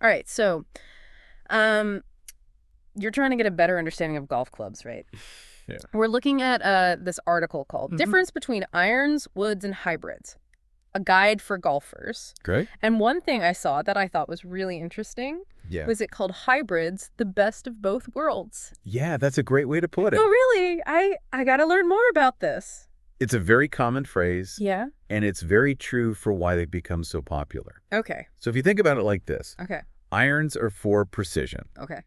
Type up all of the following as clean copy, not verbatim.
All right, so um, you're trying to get a better understanding of golf clubs, right? Yeah. We're looking at this article called Difference Between Irons, Woods, and Hybrids, a guide for golfers. Great. And one thing I saw that I thought was really interesting Yeah. was it called Hybrids, the best of both worlds. Yeah, that's a great way to put it. Oh, really? I got to learn more about this. It's a very common phrase, Yeah? and it's very true for why they've become so popular. Okay. So if you think about it like this, Okay. irons are for precision. Okay.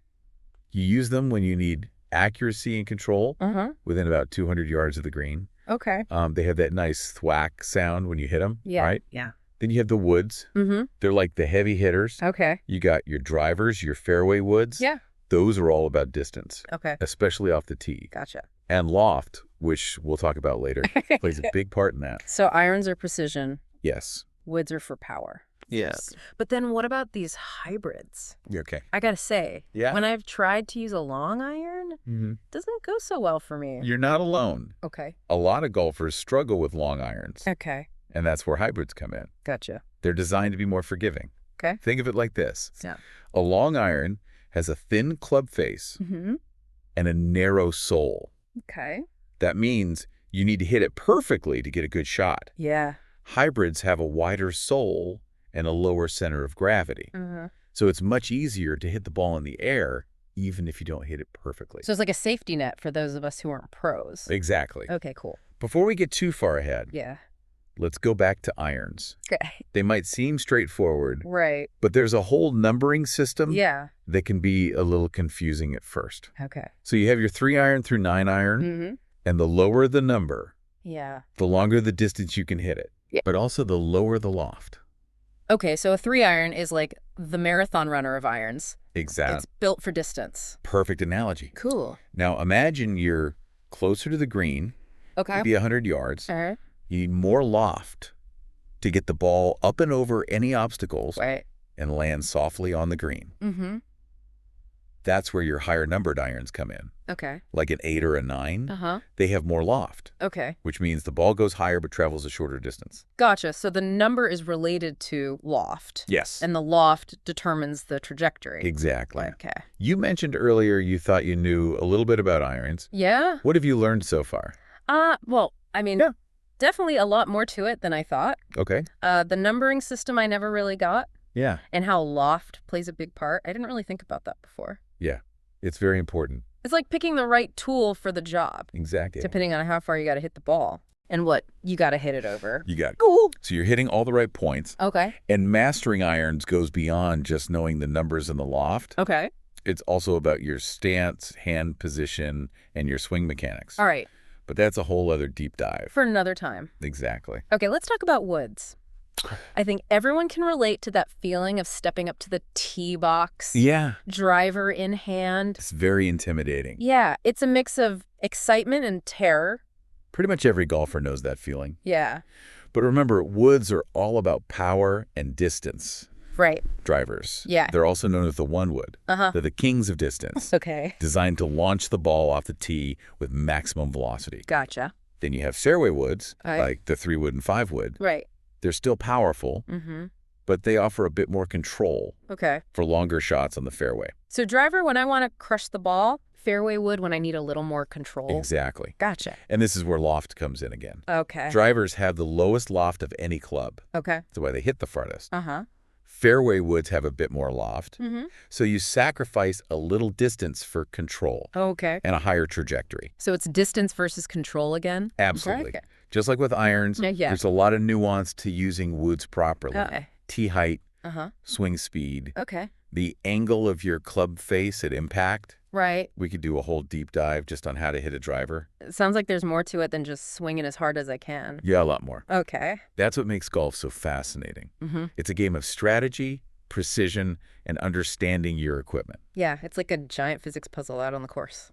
You use them when you need accuracy and control Uh-huh. within about 200 yards of the green. Okay. They have that nice thwack sound when you hit them, Yeah. right? Yeah. Then you have the woods. Mm-hmm. They're like the heavy hitters. Okay. You got your drivers, your fairway woods. Yeah. Those are all about distance, Okay. especially off the tee. Gotcha. And loft, which we'll talk about later, plays a big part in that. So irons are precision, Yes. woods are for power. Yes. But then what about these hybrids? Okay. I gotta say, Yeah. when I've tried to use a long iron, Mm-hmm. it doesn't go so well for me. You're not alone. Okay. A lot of golfers struggle with long irons, Okay. and that's where hybrids come in. Gotcha. They're designed to be more forgiving. Okay. Think of it like this. Yeah. A long iron has a thin club face Mm-hmm. and a narrow sole. Okay. That means you need to hit it perfectly to get a good shot. Yeah. Hybrids have a wider sole and a lower center of gravity. Uh-huh. So it's much easier to hit the ball in the air, even if you don't hit it perfectly. So it's like a safety net for those of us who aren't pros. Exactly. Okay, cool. Before we get too far ahead, Yeah. let's go back to irons. Okay. They might seem straightforward, Right. but there's a whole numbering system Yeah. that can be a little confusing at first. Okay. So you have your 3-iron through 9-iron, Mm-hmm. and the lower the number, Yeah. the longer the distance you can hit it, Yeah. but also the lower the loft. Okay, so a 3-iron is like the marathon runner of irons. Exactly. It's built for distance. Perfect analogy. Cool. Now imagine you're closer to the green, Okay. maybe 100 yards. All right. You need more loft to get the ball up and over any obstacles Right. and land softly on the green. Mm-hmm. That's where your higher numbered irons come in, Okay. like an 8 or a 9. Uh-huh. They have more loft, Okay. which means the ball goes higher but travels a shorter distance. Gotcha. So the number is related to loft. Yes. And the loft determines the trajectory. Exactly. Okay. You mentioned earlier you thought you knew a little bit about irons. Yeah? What have you learned so far? Well, I mean, Yeah. definitely a lot more to it than I thought. Okay. The numbering system I never really got, Yeah. and how loft plays a big part. I didn't really think about that before. Yeah. It's very important. It's like picking the right tool for the job, Exactly. depending on how far you got to hit the ball and what you got to hit it over. You got it. Cool. So you're hitting all the right points. Okay. And mastering irons goes beyond just knowing the numbers in the loft. Okay. It's also about your stance, hand position, and your swing mechanics. All right. But that's a whole other deep dive. For another time. Exactly. Okay, let's talk about woods. I think everyone can relate to that feeling of stepping up to the tee box, Yeah. driver in hand. It's very intimidating. Yeah, it's a mix of excitement and terror. Pretty much every golfer knows that feeling. Yeah, But remember, woods are all about power and distance. right. Drivers. Yeah. They're also known as the one wood. Uh-huh. They're the kings of distance, Okay. designed to launch the ball off the tee with maximum velocity. Gotcha. Then you have fairway woods, Right. like the 3-wood and 5-wood. Right. They're still powerful, Mm-hmm. but they offer a bit more control Okay. for longer shots on the fairway. So driver when I want to crush the ball, fairway wood when I need a little more control. Exactly. Gotcha. And this is where loft comes in again. Okay. Drivers have the lowest loft of any club. Okay. That's why they hit the farthest. Uh-huh. Fairway woods have a bit more loft, Mm-hmm. so you sacrifice a little distance for control Okay. and a higher trajectory. So it's distance versus control again? Absolutely. Okay. Just like with irons, Yeah. there's a lot of nuance to using woods properly. Okay. Tee height, Uh-huh. swing speed, Okay. the angle of your club face at impact. Right. We could do a whole deep dive just on how to hit a driver. It sounds like there's more to it than just swinging as hard as I can. Yeah, a lot more. Okay. That's what makes golf so fascinating. Mm-hmm. It's a game of strategy, precision, and understanding your equipment. Yeah, it's like a giant physics puzzle out on the course.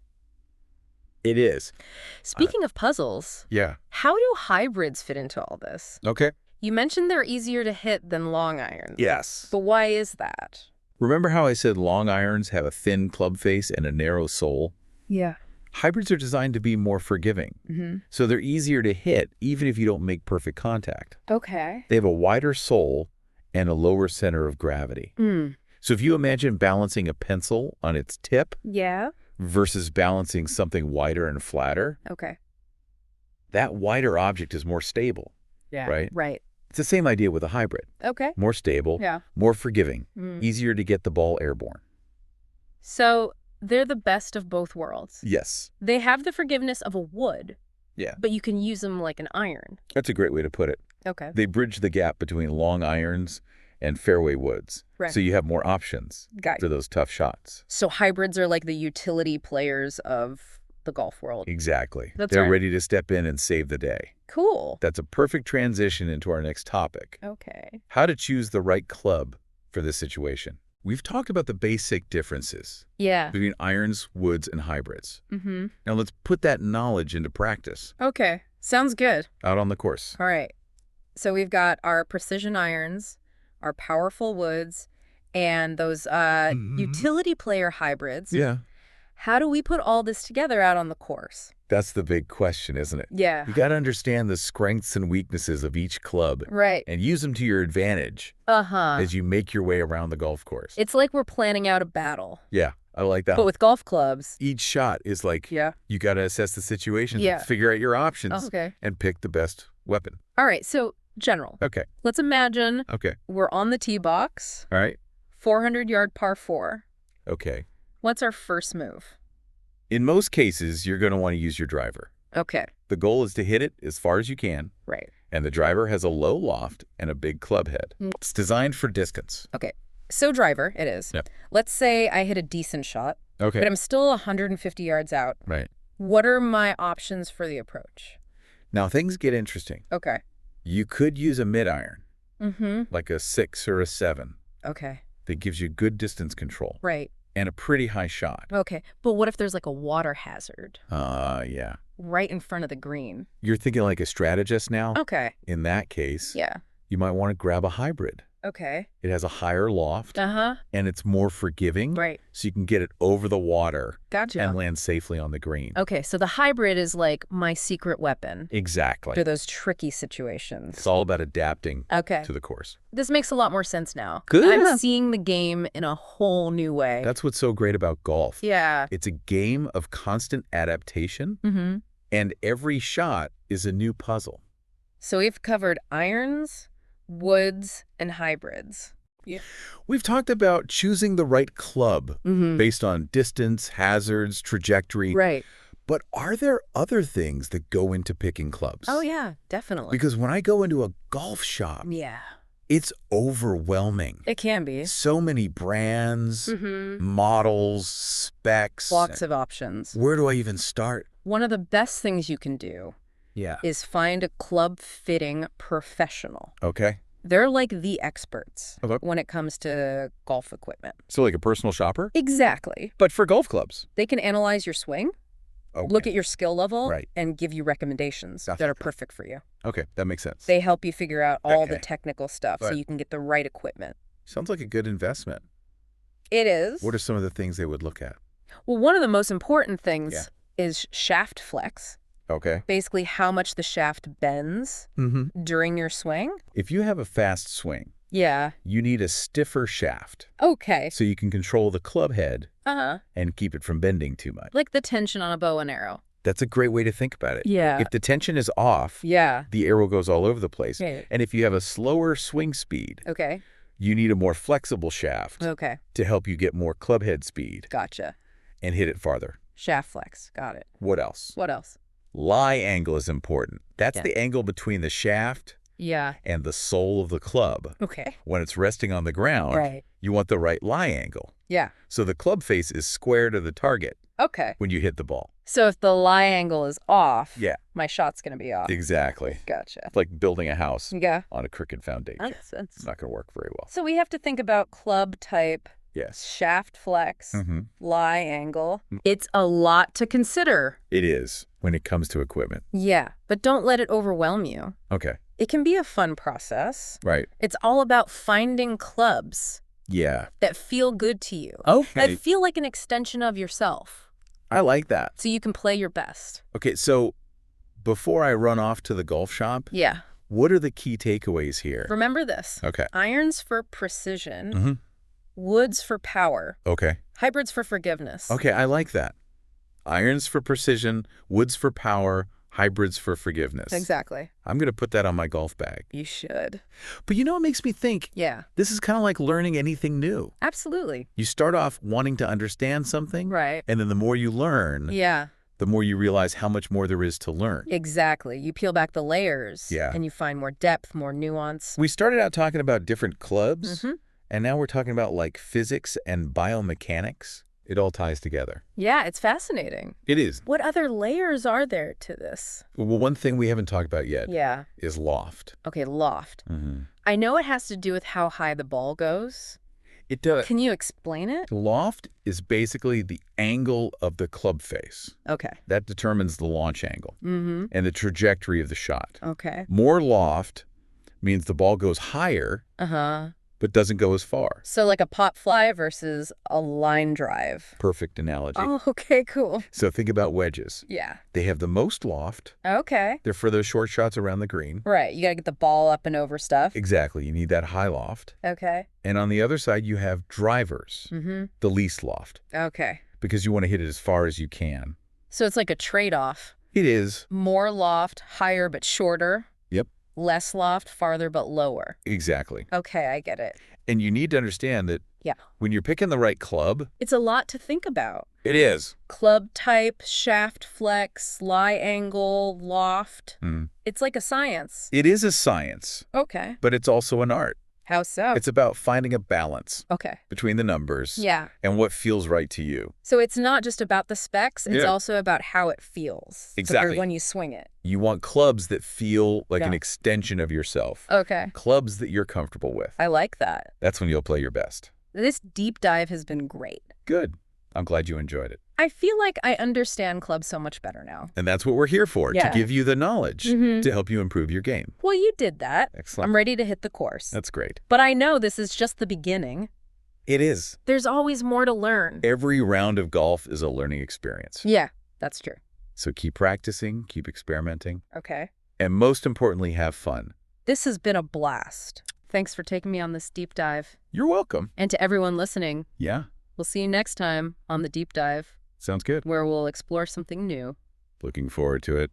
It is. Speaking of puzzles, Yeah. how do hybrids fit into all this? Okay. You mentioned they're easier to hit than long irons. Yes. But why is that? Remember how I said long irons have a thin club face and a narrow sole? Yeah. Hybrids are designed to be more forgiving, Mm-hmm. so they're easier to hit even if you don't make perfect contact. Okay. They have a wider sole and a lower center of gravity. Mm. So if you imagine balancing a pencil on its tip Yeah. versus balancing something wider and flatter, Okay. that wider object is more stable, Yeah. right? Right. It's the same idea with a hybrid. Okay. More stable, Yeah. more forgiving, Mm. easier to get the ball airborne. So they're the best of both worlds. Yes. They have the forgiveness of a wood, Yeah. but you can use them like an iron. That's a great way to put it. Okay. They bridge the gap between long irons and fairway woods. Right. So you have more options Got for you. those tough shots. So hybrids are like the utility players of the golf world. Exactly. That's They're right. ready to step in and save the day. Cool. That's a perfect transition into our next topic. Okay. How to choose the right club for this situation. We've talked about the basic differences Yeah. between irons, woods, and hybrids. Mm-hmm. Now let's put that knowledge into practice Okay. Sounds good. out on the course. All right. So we've got our precision irons, our powerful woods, and those utility player hybrids. Yeah. How do we put all this together out on the course? That's the big question, isn't it? Yeah. You got to understand the strengths and weaknesses of each club Right. and use them to your advantage Uh-huh. as you make your way around the golf course. It's like we're planning out a battle, Yeah, I like that. but with golf clubs. Each shot is like Yeah. you got to assess the situation, Yeah. figure out your options, Okay. and pick the best weapon. All right. So, general. Okay. Let's imagine Okay. we're on the tee box, All right. 400-yard par 4. Okay. What's our first move? In most cases, you're going to want to use your driver. Okay. The goal is to hit it as far as you can, Right. and the driver has a low loft and a big club head. Mm. It's designed for distance. Okay. So driver, it is. Yep. Let's say I hit a decent shot, Okay. but I'm still 150 yards out. Right. What are my options for the approach? Now, things get interesting. Okay. You could use a mid-iron, Mm-hmm. like a 6 or a 7, Okay. that gives you good distance control Right. and a pretty high shot. Okay. But what if there's like a water hazard Yeah. right in front of the green? You're thinking like a strategist now? Okay. In that case, Yeah. you might want to grab a hybrid. Okay. It has a higher loft, Uh-huh. and it's more forgiving, Right. so you can get it over the water Gotcha. and land safely on the green. Okay. So the hybrid is like my secret weapon Exactly. for those tricky situations. It's all about adapting Okay. to the course. This makes a lot more sense now. Good. I'm seeing the game in a whole new way. That's what's so great about golf. Yeah. It's a game of constant adaptation, Mm-hmm. and every shot is a new puzzle. So we've covered irons, woods, and hybrids. We've talked about choosing the right club Mm-hmm. based on distance, hazards, trajectory. Right. But are there other things that go into picking clubs? Oh, yeah, definitely. Because when I go into a golf shop, Yeah. it's overwhelming. It can be. So many brands, Mm-hmm. models, specs. Lots of options. Where do I even start? One of the best things you can do Yeah. is find a club fitting professional. Okay. They're like the experts Okay. when it comes to golf equipment. So like a personal shopper? Exactly. But for golf clubs. They can analyze your swing, Okay. look at your skill level, Right. and give you recommendations Gotcha. that are perfect for you. Okay, that makes sense. They help you figure out all the Okay. technical stuff so Right. you can get the right equipment. Sounds like a good investment. It is. What are some of the things they would look at? Well, one of the most important things Yeah. is shaft flex. Okay. Basically, how much the shaft bends Mm-hmm. during your swing. If you have a fast swing, Yeah. you need a stiffer shaft Okay. so you can control the club head Uh-huh. and keep it from bending too much. Like the tension on a bow and arrow. That's a great way to think about it. Yeah. If the tension is off, Yeah. the arrow goes all over the place. Right. And if you have a slower swing speed, Okay. you need a more flexible shaft Okay. to help you get more club head speed Gotcha. and hit it farther. Shaft flex. Got it. What else? What else? Lie angle is important. That's Yeah. the angle between the shaft Yeah. and the sole of the club. Okay. When it's resting on the ground, Right. you want the right lie angle. Yeah. So the club face is square to the target Okay. when you hit the ball. So if the lie angle is off, Yeah. my shot's going to be off. Exactly. Gotcha. It's like building a house Yeah. on a crooked foundation. Makes sense. It's not going to work very well. So we have to think about club type, Yes. shaft flex, Mm-hmm. lie angle. It's a lot to consider. It is when it comes to equipment. Yeah, but don't let it overwhelm you. Okay. It can be a fun process. Right. It's all about finding clubs Yeah. that feel good to you, Okay. that feel like an extension of yourself, I like that. so you can play your best. Okay, so before I run off to the golf shop, Yeah. what are the key takeaways here? Remember this. Okay. Irons for precision, Mm-hmm. Woods for power. Okay. Hybrids for forgiveness. Okay, I like that. Irons for precision, woods for power, hybrids for forgiveness. Exactly. I'm going to put that on my golf bag. You should. But you know, it makes me think, Yeah. this is kind of like learning anything new. Absolutely. You start off wanting to understand something, Right. and then the more you learn, Yeah. the more you realize how much more there is to learn. Exactly. You peel back the layers. Yeah. And you find more depth, more nuance. We started out talking about different clubs, Mm-hmm. and now we're talking about like physics and biomechanics. It all ties together. Yeah, it's fascinating. It is. What other layers are there to this? Well, one thing we haven't talked about yet Yeah. is loft. Okay, loft. Mm-hmm. I know it has to do with how high the ball goes. It does. Can you explain it? Loft is basically the angle of the club face. Okay. That determines the launch angle Mm-hmm. and the trajectory of the shot. Okay. More loft means the ball goes higher, Uh-huh. but doesn't go as far. So like a pop fly versus a line drive. Perfect analogy. Oh, okay, cool. So think about wedges. Yeah. They have the most loft. Okay. They're for those short shots around the green. Right. You got to get the ball up and over stuff. Exactly. You need that high loft. Okay. And on the other side, you have drivers, Mm-hmm. the least loft, Okay. because you want to hit it as far as you can. So it's like a trade-off. It is. More loft, higher but shorter. Yep. Less loft, farther but lower. Exactly. Okay, I get it. And you need to understand that Yeah. when you're picking the right club, It's a lot to think about. it is. Club type, shaft flex, lie angle, loft. It's like a science. It is a science, Okay. but it's also an art. How so? It's about finding a balance Okay. between the numbers Yeah. and what feels right to you. So it's not just about the specs, it's Yeah. also about how it feels. Exactly. Or when you swing it. You want clubs that feel like an Yeah. extension of yourself. Okay. Clubs that you're comfortable with. I like that. That's when you'll play your best. This deep dive has been great. Good. I'm glad you enjoyed it. I feel like I understand clubs so much better now. And that's what we're here for, Yeah. to give you the knowledge Mhm. to help you improve your game. Well, you did that. Excellent. I'm ready to hit the course. That's great. But I know this is just the beginning. It is. There's always more to learn. Every round of golf is a learning experience. Yeah, that's true. So keep practicing, keep experimenting, Okay. and most importantly, have fun. This has been a blast. Thanks for taking me on this deep dive. You're welcome. And to everyone listening, Yeah, we'll see you next time on the deep dive, sounds good. where we'll explore something new. Looking forward to it.